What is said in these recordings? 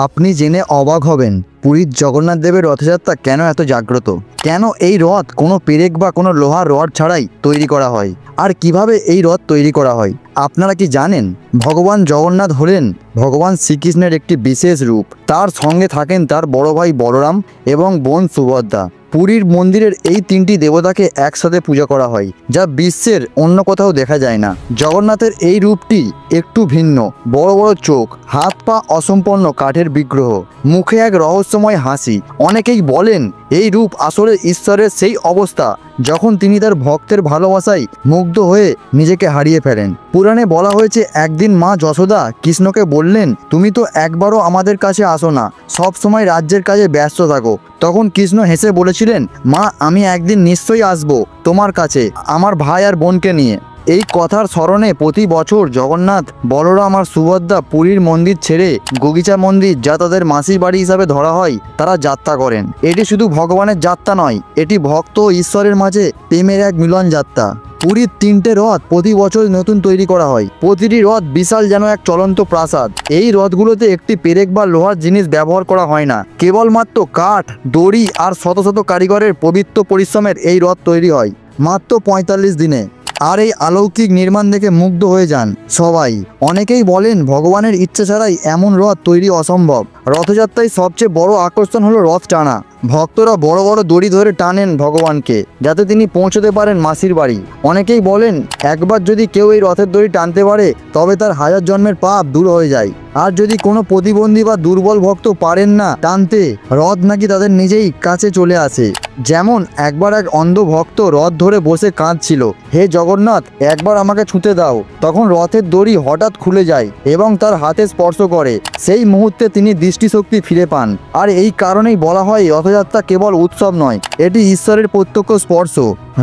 আপনি জেনে অবাক হবেন পুরীর জগন্নাথ দেবের রথযাত্রা কেন এত জাগ্রত, কেন এই রথ কোনো পেরেক বা কোনো লোহার রড ছাড়াই তৈরি করা হয়, আর কিভাবে এই রথ তৈরি করা হয়। আপনারা কি জানেন ভগবান জগন্নাথ হলেন ভগবান শ্রীকৃষ্ণের একটি বিশেষ রূপ। তার সঙ্গে থাকেন তার বড় ভাই বলরাম এবং বোন সুভদ্রা। পুরীর মন্দিরের এই তিনটি দেবতাকে একসাথে পূজা করা হয়, যা বিশ্বের অন্য কোথাও দেখা যায় না। জগন্নাথের এই রূপটি একটু ভিন্ন, বড় বড় চোখ, হাত পা অসম্পন্ন কাঠের বিগ্রহ, মুখে এক রহস্যময় হাসি। অনেকেই বলেন এই রূপ আসলে ঈশ্বরের সেই অবস্থা যখন তিনি তার ভক্তের ভালোবাসায় মুগ্ধ হয়ে নিজেকে হারিয়ে ফেলেন। পুরাণে বলা হয়েছে একদিন মা যশোদা কৃষ্ণকে বললেন, তুমি তো একবারও আমাদের কাছে আসো না, সব সময় রাজ্যের কাজে ব্যস্ত থাকো। তখন কৃষ্ণ হেসে বলেছিলেন, মা আমি একদিন নিশ্চয়ই আসবো তোমার কাছে আমার ভাই আর বোনকে নিয়ে। এই কথার স্মরণে প্রতি বছর জগন্নাথ, বলরাম আর সুভদ্রা পুরীর মন্দির ছেড়ে গুগিচা মন্দির, যা তাদের মাসির বাড়ি হিসাবে ধরা হয়, তারা যাত্রা করেন। এটি শুধু ভগবানের যাত্রা নয়, এটি ভক্ত ও ঈশ্বরের মাঝে প্রেমের এক মিলন যাত্রা। পুরীর তিনটে রথ প্রতি বছর নতুন তৈরি করা হয়। প্রতিটি রথ বিশাল, যেন এক চলন্ত প্রাসাদ। এই রথগুলোতে একটি পেরেক বা লোহার জিনিস ব্যবহার করা হয় না, কেবলমাত্র কাঠ, দড়ি আর শত শত কারিগরের পবিত্র পরিশ্রমের এই রথ তৈরি হয় মাত্র ৪৫ দিনে। আর এই অলৌকিক নির্মাণ দেখে মুগ্ধ হয়ে যান সবাই। অনেকেই বলেন ভগবানের ইচ্ছা ছাড়াই এমন রথ তৈরি অসম্ভব। রথযাত্রায় সবচেয়ে বড় আকর্ষণ হলো রথ টানা। ভক্তরা বড় বড় দড়ি ধরে টানেন ভগবানকে, যাতে তিনি পৌঁছতে পারেন মাসির বাড়ি। অনেকেই বলেন একবার যদি কেউ এই রথের দড়ি টানতে পারে তবে তার 1000 জন্মের পাপ দূর হয়ে যায়। আর যদি কোনো প্রতিবন্ধী বা দুর্বল ভক্ত পারেন না টানতে, রথ নাকি তাদের নিজেই কাছে চলে আসে। যেমন একবার এক অন্ধ ভক্ত রথ ধরে বসে কাঁদছিল, হে জগন্নাথ একবার আমাকে ছুঁতে দাও। তখন রথের দড়ি হঠাৎ খুলে যায় এবং তার হাতে স্পর্শ করে। সেই মুহূর্তে তিনি দৃষ্টিশক্তি ফিরে পান। আর এই কারণেই বলা হয় রথযাত্রা কেবল উৎসব নয়, এটি ঈশ্বরের প্রত্যক্ষ স্পর্শ।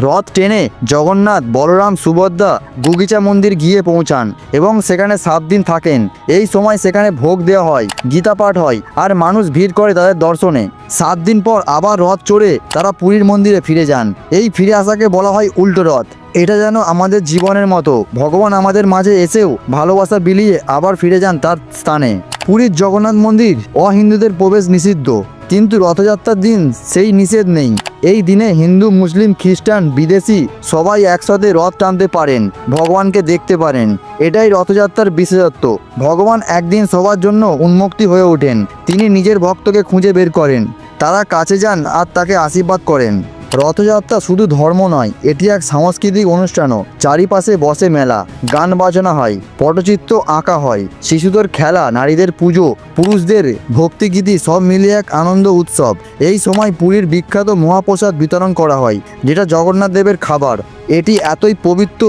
রথ টেনে জগন্নাথ, বলরাম, সুভদ্রা গুগিচা মন্দির গিয়ে পৌঁছান এবং সেখানে 7 দিন থাকেন। এই সময় সেখানে ভোগ দেওয়া হয়, গীতা পাঠ হয় আর মানুষ ভিড় করে তাদের দর্শনে। 7 দিন পর আবার রথ চড়ে তারা পুরীর মন্দিরে ফিরে যান। এই ফিরে আসাকে বলা হয় উল্টো রথ। এটা যেন আমাদের জীবনের মতো, ভগবান আমাদের মাঝে এসেও ভালোবাসা বিলিয়ে আবার ফিরে যান তার স্থানে। পুরীর জগন্নাথ মন্দির অহিন্দুদের প্রবেশ নিষিদ্ধ, কিন্তু রথযাত্রার দিন সেই নিষেধ নেই। এই দিনে হিন্দু, মুসলিম, খ্রিস্টান, বিদেশি সবাই একসাথে রথ টানতে পারেন, ভগবানকে দেখতে পারেন। এটাই রথযাত্রার বিশেষত্ব। ভগবান একদিন সবার জন্য উন্মুক্তি হয়ে ওঠেন। তিনি নিজের ভক্তকে খুঁজে বের করেন, তারা কাছে যান আর তাকে আশীর্বাদ করেন। রথযাত্রা শুধু ধর্ম নয়, এটি এক সাংস্কৃতিক অনুষ্ঠানও। চারিপাশে বসে মেলা, গান বাজনা হয়, পটচিত্র আঁকা হয়, শিশুদের খেলা, নারীদের পুজো, পুরুষদের ভক্তিগীতি, সব মিলিয়ে এক আনন্দ উৎসব। এই সময় পুরীর বিখ্যাত মহাপ্রসাদ বিতরণ করা হয়, যেটা জগন্নাথ দেবের খাবার। এটি এতই পবিত্র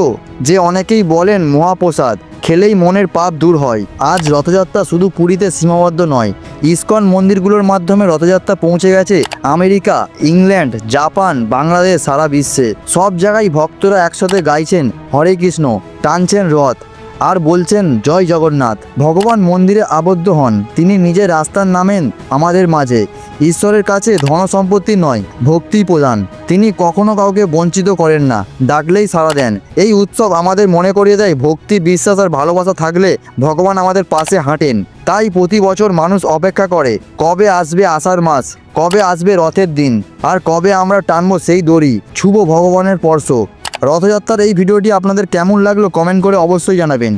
যে অনেকেই বলেন মহাপ্রসাদ খেলেই মনের পাপ দূর হয়। আজ রথযাত্রা শুধু পুরীতে সীমাবদ্ধ নয়, ইস্কন মন্দিরগুলোর মাধ্যমে রথযাত্রা পৌঁছে গেছে আমেরিকা, ইংল্যান্ড, জাপান, বাংলাদেশ, সারা বিশ্বে। সব জায়গায় ভক্তরা একসাথে গাইছেন হরে কৃষ্ণ, টানছেন রথ আর বলছেন জয় জগন্নাথ। ভগবান মন্দিরে আবদ্ধ হন, তিনি নিজের রাস্তার নামেন আমাদের মাঝে। ঈশ্বরের কাছে ধন সম্পত্তি নয়, ভক্তি প্রদান। তিনি কখনো কাউকে বঞ্চিত করেন না, ডাকলেই সাড়া দেন। এই উৎসব আমাদের মনে করিয়ে দেয় ভক্তি, বিশ্বাস আর ভালোবাসা থাকলে ভগবান আমাদের পাশে হাঁটেন। তাই প্রতি বছর মানুষ অপেক্ষা করে কবে আসবে আষাঢ় মাস, কবে আসবে রথের দিন, আর কবে আমরা টানবো সেই দড়ি, ছুবো ভগবানের স্পর্শ। রথযাত্রার এই ভিডিওটি আপনাদের কেমন লাগলো কমেন্ট করে অবশ্যই জানাবেন।